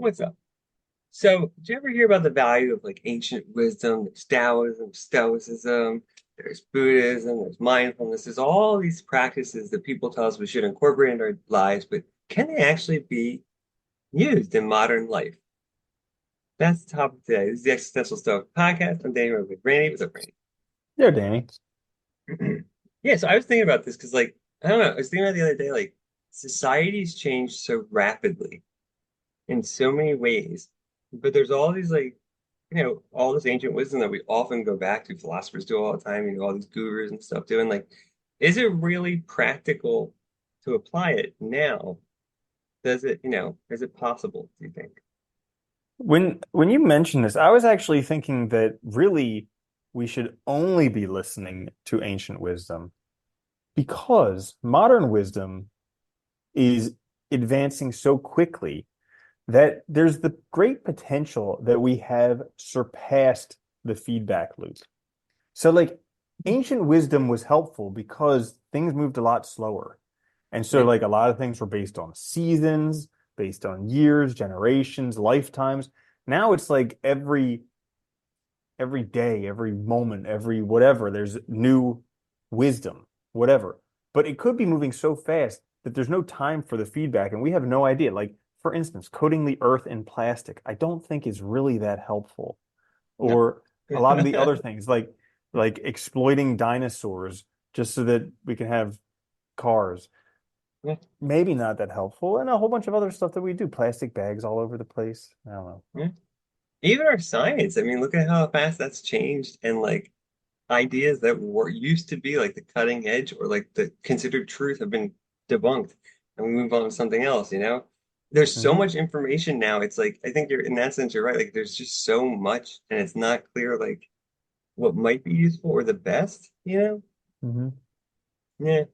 What's up? So, did you ever hear about the value of like ancient wisdom? There's Taoism, Stoicism, there's Buddhism, there's mindfulness. There's all these practices that people tell us we should incorporate in our lives, but can they actually be used in modern life? That's the topic today. This is the Existential Stoic podcast. I'm Daniel with Randy. What's up, Yeah, Danny. Randy? Yeah, so I was thinking about this because, like, I don't know, I was thinking about it the other day, like, society's changed so rapidly in so many ways, but there's all these like all this ancient wisdom that we often go back to, philosophers do all the time, all these gurus and stuff doing like, is it really practical to apply it now? Does it, is it possible, do you think? When you mentioned this, I was actually thinking that really we should only be listening to ancient wisdom because modern wisdom is advancing so quickly that there's the great potential that we have surpassed the feedback loop. So like ancient wisdom was helpful because things moved a lot slower. And so Yeah. like a lot of things were based on seasons, based on years, generations, lifetimes. Now it's like every day, every moment, every whatever, there's new wisdom, whatever. But it could be moving so fast that there's no time for the feedback and we have no idea. Like for instance, coating the earth in plastic, I don't think is really that helpful. No. Or a lot of the other things like exploiting dinosaurs just so that we can have cars. Yeah. Maybe not that helpful. And a whole bunch of other stuff that we do, plastic bags all over the place. I don't know. Yeah. Even our science, I mean, look at how fast that's changed, and like ideas that were used to be like the cutting edge or like the considered truth have been debunked, and we move on to something else. There's so Hmm. much information now. It's like I think you're in that sense you're right. Like there's just so much, and it's not clear like what might be useful or the best. Hmm. Yeah.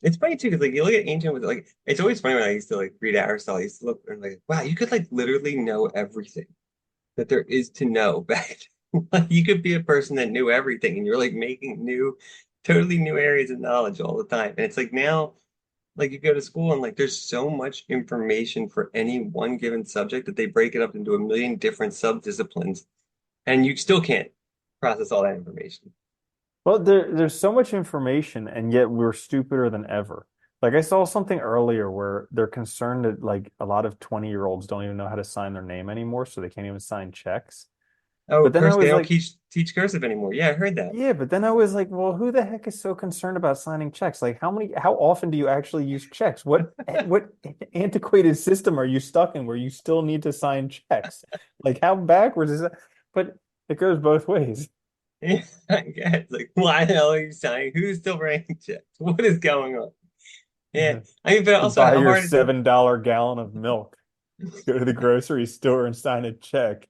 It's funny too, because like you look at ancient with like it's always funny when I used to like read Aristotle, I used to look and like, wow, you could like literally know everything that there is to know back. Like you could be a person that knew everything and you're like making totally new areas of knowledge all the time. And it's like now, like you go to school and like there's so much information for any one given subject that they break it up into a million different subdisciplines, and you still can't process all that information. Well, there's so much information, and yet we're stupider than ever. Like I saw something earlier where they're concerned that like a lot of 20-year-olds don't even know how to sign their name anymore, so they can't even sign checks. Oh, But then I curse, they was don't like, teach cursive anymore. Yeah, I heard that. yeah, but then I was like, well, who the heck is so concerned about signing checks? Like how often do you actually use checks? What antiquated system are you stuck in where you still need to sign checks? Like how backwards is that? But it goes both ways. Yeah, I guess. Like, why the hell are you signing? Who's still writing checks? What is going on? Yeah. I mean, but To also buy how your hard is it? $7 gallon of milk. Go to the grocery store and sign a check.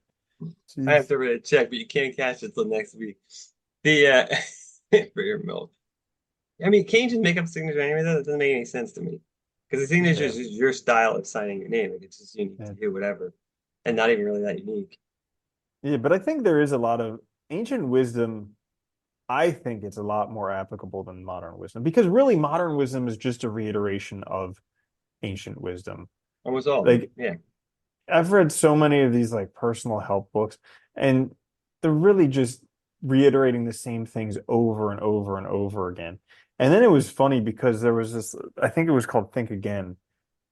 I have Jeez. to write a check, but you can't cash it till next week. The for your milk. I mean, can't you just make up a signature anyway? That doesn't make any sense to me. Because the signature is Yeah. just your style of signing your name. Like it's just unique Yeah. to you, whatever, and not even really that unique. Yeah, but I think there is a lot of ancient wisdom. I think it's a lot more applicable than modern wisdom because really modern wisdom is just a reiteration of ancient wisdom. Almost all of them. Like Yeah. I've read so many of these like personal help books, and they're really just reiterating the same things over and over and over again. And then it was funny because there was this, I think it was called Think Again.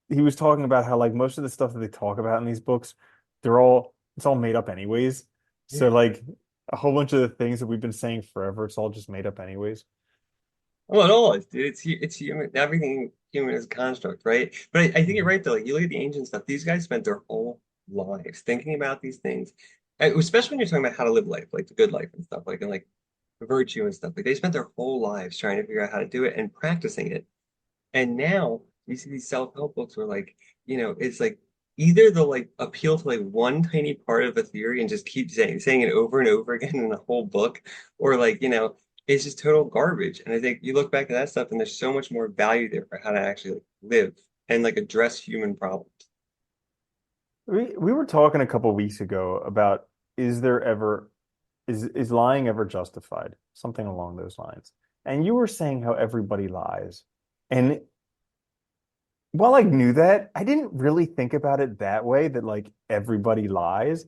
He was talking about how like most of the stuff that they talk about in these books, it's all made up anyways. Yeah. So like a whole bunch of the things that we've been saying forever, it's all just made up anyways. Well, it all is, dude. It's human. Everything human is a construct, right? But I think you're Mhm. right though. Like you look at the ancient stuff. These guys spent their whole lives thinking about these things, especially when you're talking about how to live life, like the good life and stuff, like and like virtue and stuff. Like they spent their whole lives trying to figure out how to do it and practicing it. And now you see these self-help books where like, it's like either they'll like appeal to like one tiny part of a theory and just keep saying it over and over again in the whole book, or like, it's just total garbage. And I think you look back at that stuff and there's so much more value there for how to actually like live and like address human problems. We were talking a couple weeks ago about is there ever is lying ever justified? Something along those lines. And you were saying how everybody lies. And while I knew that, I didn't really think about it that way, that like everybody lies.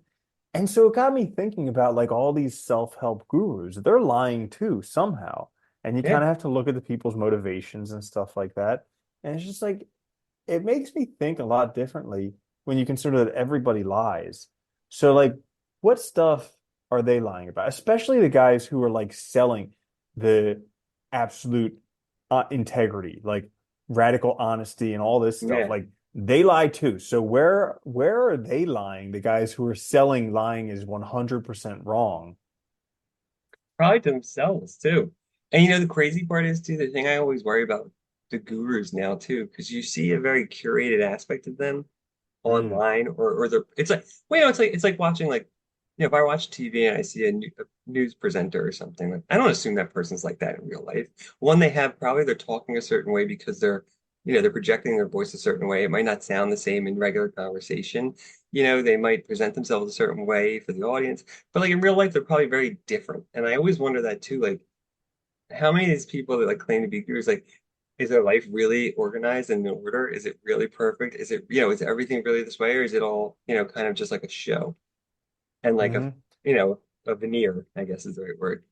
And so it got me thinking about like all these self-help gurus. They're lying too somehow. And you Yeah, kind of have to look at the people's motivations and stuff like that. And it's just like it makes me think a lot differently when you consider that everybody lies. So like what stuff are they lying about? Especially the guys who are like selling the absolute integrity, like radical honesty and all this stuff. yeah. Like they lie too. So where are they lying? The guys who are selling lying is 100% wrong. Probably to themselves too. And the crazy part is too, the thing I always worry about the gurus now too, because you see a very curated aspect of them Mm, online, or they're it's like well, it's like watching, like, if I watch TV and I see a news presenter or something, like, I don't assume that person's like that in real life. One, they have probably they're talking a certain way because they're projecting their voice a certain way. It might not sound the same in regular conversation. They might present themselves a certain way for the audience, but like in real life, they're probably very different. And I always wonder that too, like how many of these people that like claim to be gurus, like, is their life really organized and in order? Is it really perfect? Is everything really this way, or is it all, kind of just like a show and like hmm you know, a veneer, I guess is the right word.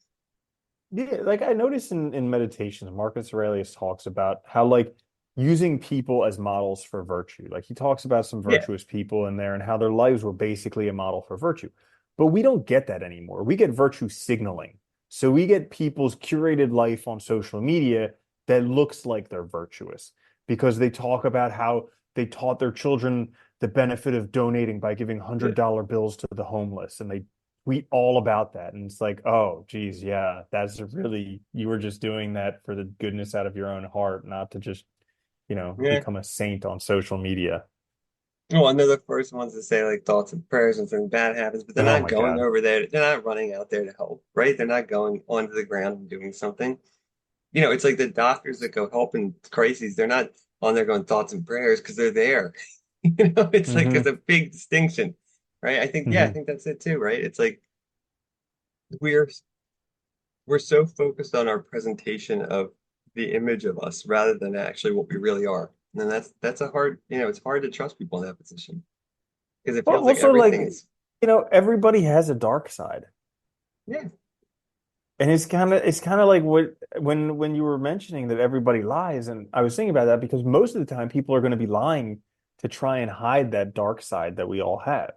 Yeah, like I noticed in meditations, Marcus Aurelius talks about how like using people as models for virtue. Like he talks about some Yeah, virtuous people in there and how their lives were basically a model for virtue. But we don't get that anymore. We get virtue signaling. So we get people's curated life on social media that looks like they're virtuous because they talk about how they taught their children the benefit of donating by giving yeah, $100 bills to the homeless, and they tweet all about that. And it's like, oh, geez, yeah, that's really, you were just doing that for the goodness out of your own heart, not to just, yeah. become a saint on social media. Well, and they're the first ones to say like thoughts and prayers when something bad happens, but they're Oh not my going God. over there. They're not running out there to help, right? They're not going onto the ground and doing something. It's like the doctors that go helping crises. They're not on there going thoughts and prayers because they're there. It's like it's Hmm. a big distinction, right? I think, yeah, I Hmm. think that's it too, right? It's like we're we're so focused on our presentation of the image of us rather than actually what we really are. And that's a hard, it's hard to trust people in that position because it But feels like also, like, everything is, everybody has a dark side. yeah, And it's kind of like what when you were mentioning that everybody lies, and I was thinking about that because most of the time people are going to be lying to try and hide that dark side that we all have.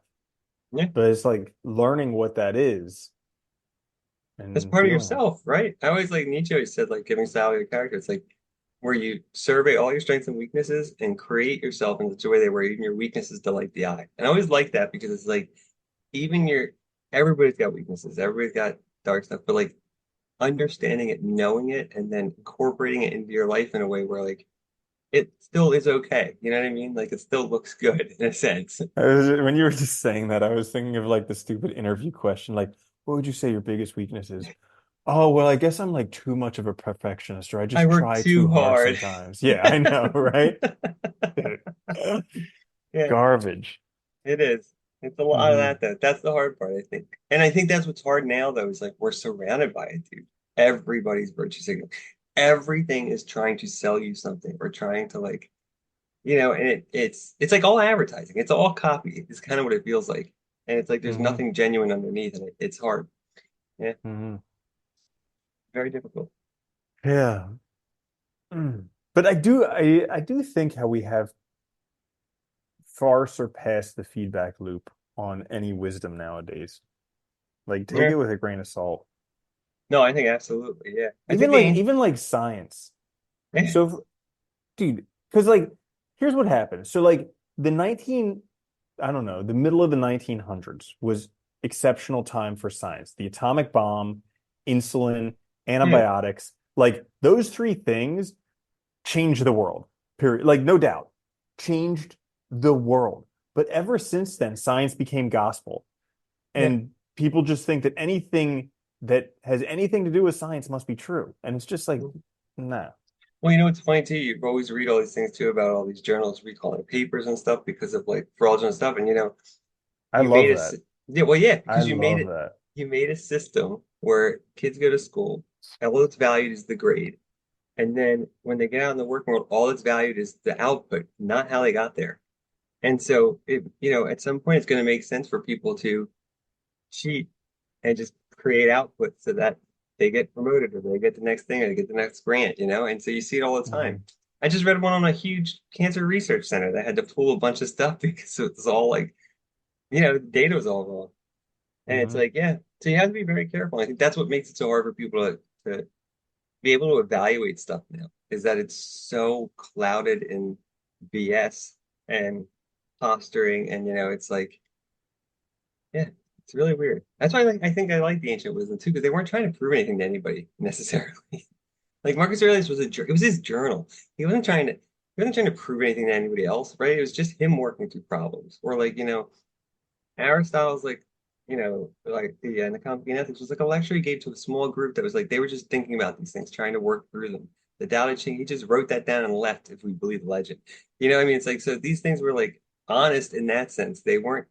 yeah. But it's like learning what that is That's and part of dealing with yourself, right? I always like Nietzsche always said like giving style to your character. It's like where you survey all your strengths and weaknesses and create yourself in such a way that where even your weaknesses delight the eye. And I always like that because it's like even your everybody's got weaknesses, everybody's got dark stuff, but like understanding it, knowing it, and then incorporating it into your life in a way where like it still is okay. You know what I mean? Like it still looks good in a sense. when you were just saying that, I was thinking of like the stupid interview question, like, what would you say your biggest weakness is? Oh, well, I guess I'm like too much of a perfectionist, or I I just work try too too hard hard. sometimes. Yeah, I know, right? Yeah. Garbage. It is. It's a lot of Hmm. that though. That's the hard part, I think. And I think that's what's hard now though, is like we're surrounded by it, dude. Everybody's virtue signal. Everything is trying to sell you something or trying to like, and it's like all advertising. It's all copy. It's kind of what it feels like. And it's like there's Hmm. nothing genuine underneath and it's hard. Yeah, Hmm. very difficult. Yeah. Mm. But I do think how we have far surpassed the feedback loop on any wisdom nowadays. Like take Yeah. it with a grain of salt. No, I think absolutely. Yeah. I Even think like even like science. yeah. So dude, because like here's what happened. So like the 19, I don't know, the middle of the 1900s was exceptional time for science. The atomic bomb, insulin, Yeah. antibiotics, like those three things changed the world. Period. Like no doubt, changed the world. But ever since then, science became gospel, Yeah. and people just think that anything that has anything to do with science must be true, and it's just like, nah. Well, it's funny too. You always read all these things too about all these journals recalling papers and stuff because of like fraudulent stuff. And I you made love a that. yeah, well, yeah, I because love that. you made a system where kids go to school and all that's valued is the grade. And then when they get out in the working world, all that's valued is the output, not how they got there. And so at some point it's going to make sense for people to cheat and just create output so that they get promoted or they get the next thing or they get the next grant. And so you see it all the Hmm. time. I just read one on a huge cancer research center that had to pull a bunch of stuff because it was all like, the data was all wrong. And it's Hmm. like, yeah. So you have to be very careful. I think that's what makes it so hard for people to be able to evaluate stuff now, is that it's so clouded in BS and posturing. And it's like, yeah, it's really weird. That's why I think I like the ancient wisdom too, because they weren't trying to prove anything to anybody necessarily. Like Marcus Aurelius it was his journal. He wasn't trying to prove anything to anybody else, right? It was just him working through problems. Or like, Aristotle's like, like the Company Ethics was like a lecture he gave to a small group that was like they were just thinking about these things, trying to work through them. The Tao Te Ching, he just wrote that down and left, if we believe the legend. What I mean? It's like so these things were like honest in that sense. They weren't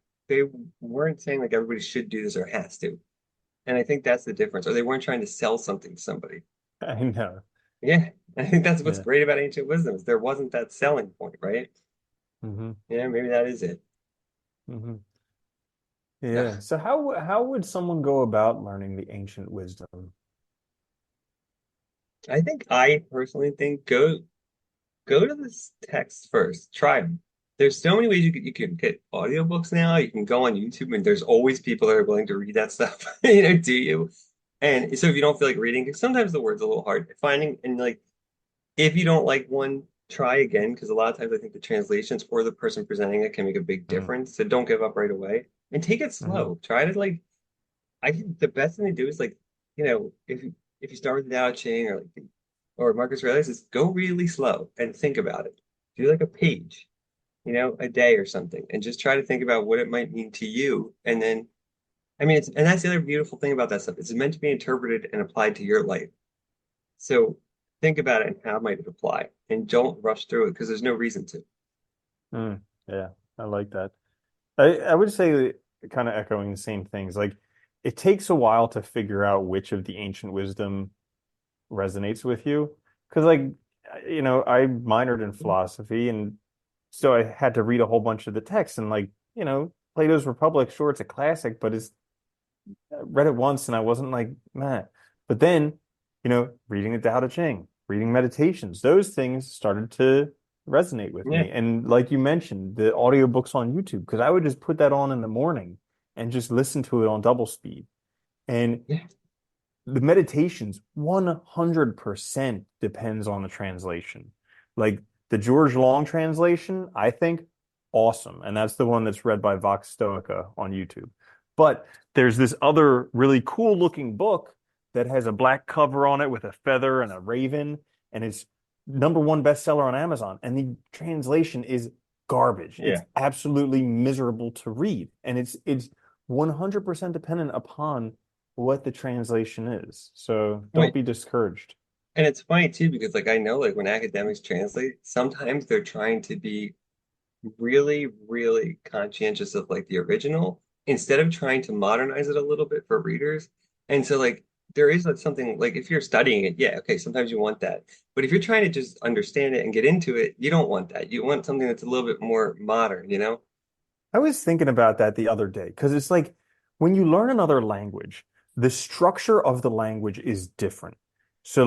saying like everybody should do this or has to. And I think that's the difference. Or they weren't trying to sell something to somebody. I know. Yeah. I think that's what's Yeah. great about ancient wisdom is there wasn't that selling point, right? Hmm. Yeah, maybe that is it. Hmm. Yeah. Ugh. So how would someone go about learning the ancient wisdom? I personally think go to this text first. Try them. There's so many ways you can get audiobooks now. You can go on YouTube and there's always people that are willing to read that stuff. Do you? And so if you don't feel like reading, 'cause sometimes the word's a little hard finding, and like if you don't like one, try again, because a lot of times I think the translations or the person presenting it can make a big Mm. difference. So don't give up right away and take it Hmm. slow. Try to like I think the best thing to do is like, if you start with the Tao Te Ching or Marcus Aurelius, is go really slow and think about it. Do like a page, a day or something, and just try to think about what it might mean to you. And then, I mean, and that's the other beautiful thing about that stuff. It's meant to be interpreted and applied to your life. So think about it and how might it apply, and don't rush through it because there's no reason to. Mm. Yeah, I like that. I would say kind of echoing the same things. Like it takes a while to figure out which of the ancient wisdom resonates with you. Because I minored in philosophy and so I had to read a whole bunch of the texts and Plato's Republic, sure, it's a classic, but I read it once and I wasn't like, man. But then, reading the Tao Te Ching, reading meditations, those things started to resonate with Yeah, me. And like you mentioned, the audiobooks on YouTube, because I would just put that on in the morning and just listen to it on double speed. And yeah, the meditations 100% depends on the translation. Like the George Long translation, I think awesome. And that's the one that's read by Vox Stoica on YouTube. But there's this other really cool looking book that has a black cover on it with a feather and a raven, and it's number one bestseller on Amazon. And the translation is garbage. It's yeah. absolutely miserable to read. And it's 100% dependent upon what the translation is. So don't Wait, be discouraged. and it's funny too because like I know like when academics translate, sometimes they're trying to be really, really conscientious of like the original instead of trying to modernize it a little bit for readers. And so like there is like something like if you're studying it, yeah, okay, sometimes you want that. But if you're trying to just understand it and get into it, you don't want that. You want something that's a little bit more modern? I was thinking about that the other day because it's like when you learn another language, the structure of the language is different. So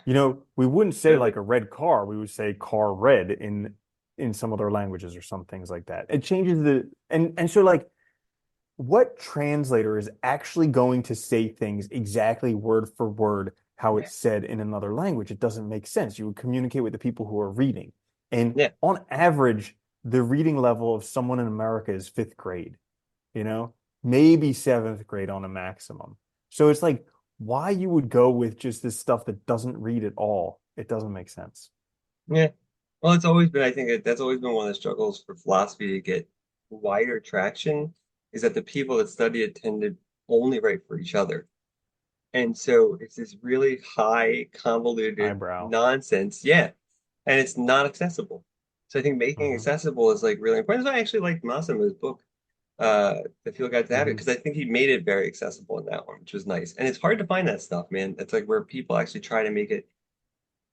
Yeah, we wouldn't say like really. a red car, we would say car red in some other languages or some things like that. It changes and so like what translator is actually going to say things exactly word for word how Yeah, it's said in another language? It doesn't make sense. You would communicate with the people who are reading. And yeah, on average, the reading level of someone in America is fifth grade, you know, maybe seventh grade on a maximum. So it's like why you would go with just this stuff that doesn't read at all. It doesn't make sense. yeah. Well, it's always been, I think that's always been one of the struggles for philosophy to get wider traction is that the people that study it tend to only write for each other. And so it's this really high, convoluted Eyebrow. nonsense. Yeah. And it's not accessible. So I think making it Hmm. accessible is like really important. That's why I actually liked Massimo's book, The Field Guide to Habit, Hmm. because I think he made it very accessible in that one, which was nice. And it's hard to find that stuff, man. It's like where people actually try to make it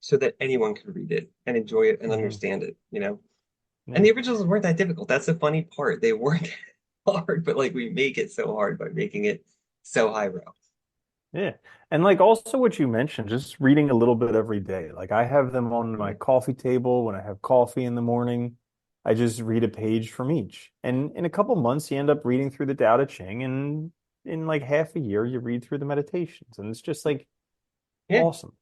so that anyone can read it and enjoy it and Hmm. understand it, you know? And Yeah. the originals weren't that difficult. That's the funny part. They weren't hard, but like we make it so hard by making it so highbrow. Yeah. And like also what you mentioned, just reading a little bit every day. Like I have them on my Yeah. coffee table when I have coffee in the morning. I just read a page from each. And in a couple months, you end up reading through the Tao Te Ching. And in like half a year, you read through the meditations. And it's just like Yeah. awesome.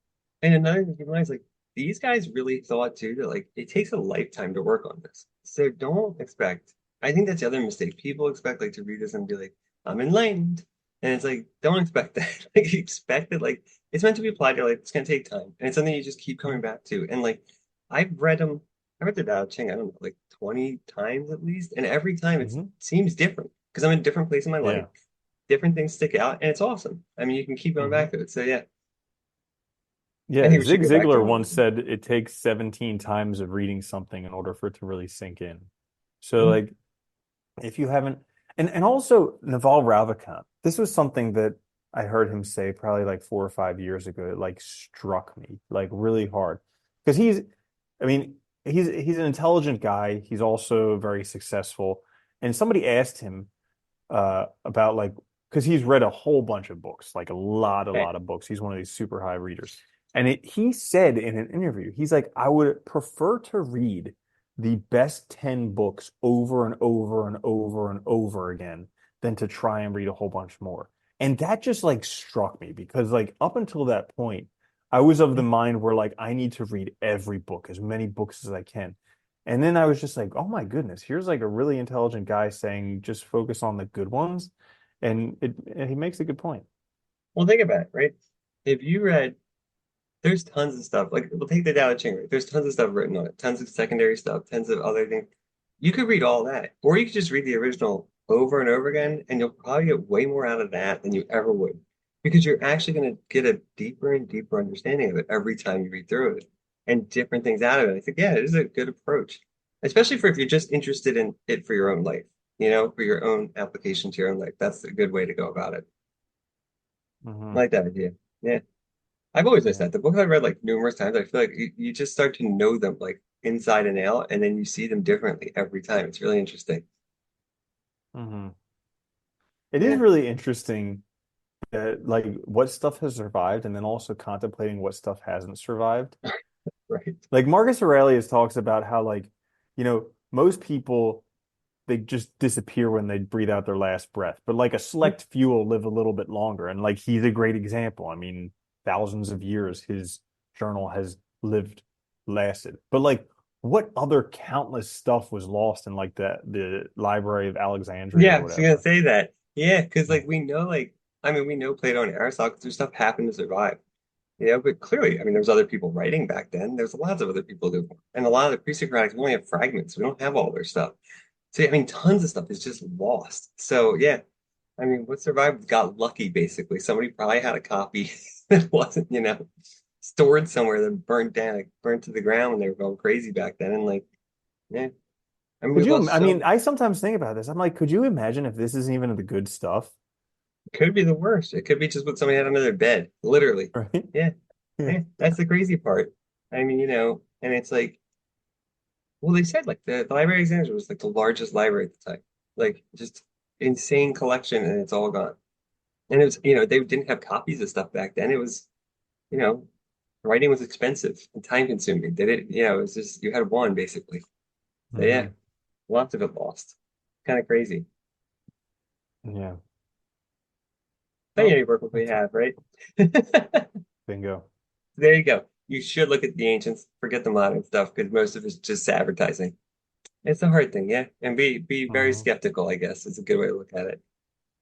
And another thing to realize, like, these guys really thought too that like it takes a lifetime to work on this. So don't expect. I think that's the other mistake. People expect like to read this and be like, I'm enlightened. And it's like, don't expect that. Like you expect it like it's meant to be applied to your life. It's gonna take time. And it's something you just keep coming back to. And like I've read them, I read the Tao Te Ching, I don't know, like 20 times at least. And every time it Hmm. seems different because I'm in a different place in my life. Yeah. Different things stick out, and it's awesome. I mean, you can keep going Hmm. back to it. So yeah, I Yeah. think we should Zig go back to Ziglar one of once them. said it takes 17 times of reading something in order for it to really sink in. So Yeah. like if you haven't, and also Naval Ravikant, this was something that I heard him say probably like 4 or 5 years ago. It like struck me like really hard because I mean, he's an intelligent guy. He's also very successful. And somebody asked him about like because he's read a whole bunch of books, like a Okay. lot of books. He's one of these super high readers. And he said in an interview, he's like, I would prefer to read the best 10 books over and over and over and over again than to try and read a whole bunch more. And that just like struck me because like up until that point, I was of the mind where like I need to read every book, as many books as I can. And then I was just like, oh my goodness, here's like a really intelligent guy saying just focus on the good ones. And he makes a good point. Well, think about it, right? If you read, there's tons of stuff. Like, we'll take the Tao Te Ching, right? There's tons of stuff written on it, tons of secondary stuff, tons of other things. You could read all that, or you could just read the original over and over again, and you'll probably get way more out of that than you ever would, because you're actually going to get a deeper and deeper understanding of it every time you read through it, and different things out of it. I think, yeah, it is a good approach, especially for if you're just interested in it for your own life, for your own application to your own life. That's a good way to go about it. I Hmm. like that idea. Yeah. I've always missed Yeah. that. The book I've read like numerous times, I feel like you just start to know them like inside and out, and then you see them differently every time. It's really interesting. Hmm. It is Yeah, really interesting like what stuff has survived and then also contemplating what stuff hasn't survived. right. Like Marcus Aurelius talks about how like, most people they just disappear when they breathe out their last breath. But like a select few will live a little bit longer. And like he's a great example. I mean, thousands of years his journal has lasted. But like what other countless stuff was lost in like the Library of Alexandria Yeah, or I was gonna whatever. say that. Yeah, because Yeah. like we know, like I mean, we know Plato and Aristotle, 'cause their stuff happened to survive. But clearly, I mean, there's other people writing back then. There's lots of other people who, and a lot of the pre-Socratics we only have fragments. We don't have all their stuff. So I mean, tons of stuff is just lost. So yeah, I mean, what survived got lucky, basically. Somebody probably had a copy that wasn't, stored somewhere that burnt down, like burnt to the ground when they were going crazy back then. And like, yeah, I mean, we lost I mean, so, I sometimes think about this. I'm like, could you imagine if this isn't even the good stuff? it could be the worst. It could be just what somebody had under their bed, literally. Right? Yeah, Yeah. yeah, that's the crazy part. I mean, and it's like, well, they said like the Library of Alexandria was like the largest library at the time, like just insane collection, and it's all gone. And it was, they didn't have copies of stuff back then. It was, you know, writing was expensive and time consuming. They didn't, it was just you had one basically. So yeah, Hmm. lots of it lost. Kind of crazy. Yeah. But Well, you work with what we that's it. have, right? Bingo. There you go. You should look at the ancients, forget the modern stuff, because most of it's just advertising. It's a hard thing, yeah. And be very Hmm. skeptical, I guess, is a good way to look at it.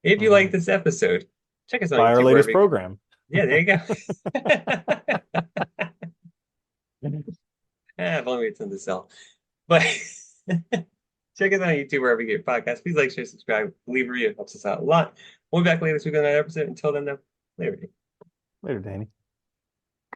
If you like Hmm. this episode, check us on Buy our YouTube latest wherever you, program. yeah, there you go. If only we had something to sell. But check us out on YouTube wherever you get your podcasts. Please like, share, subscribe, leave a review. It helps us out a lot. We'll be back later this week on another episode. Until then, though, later. Later, Danny.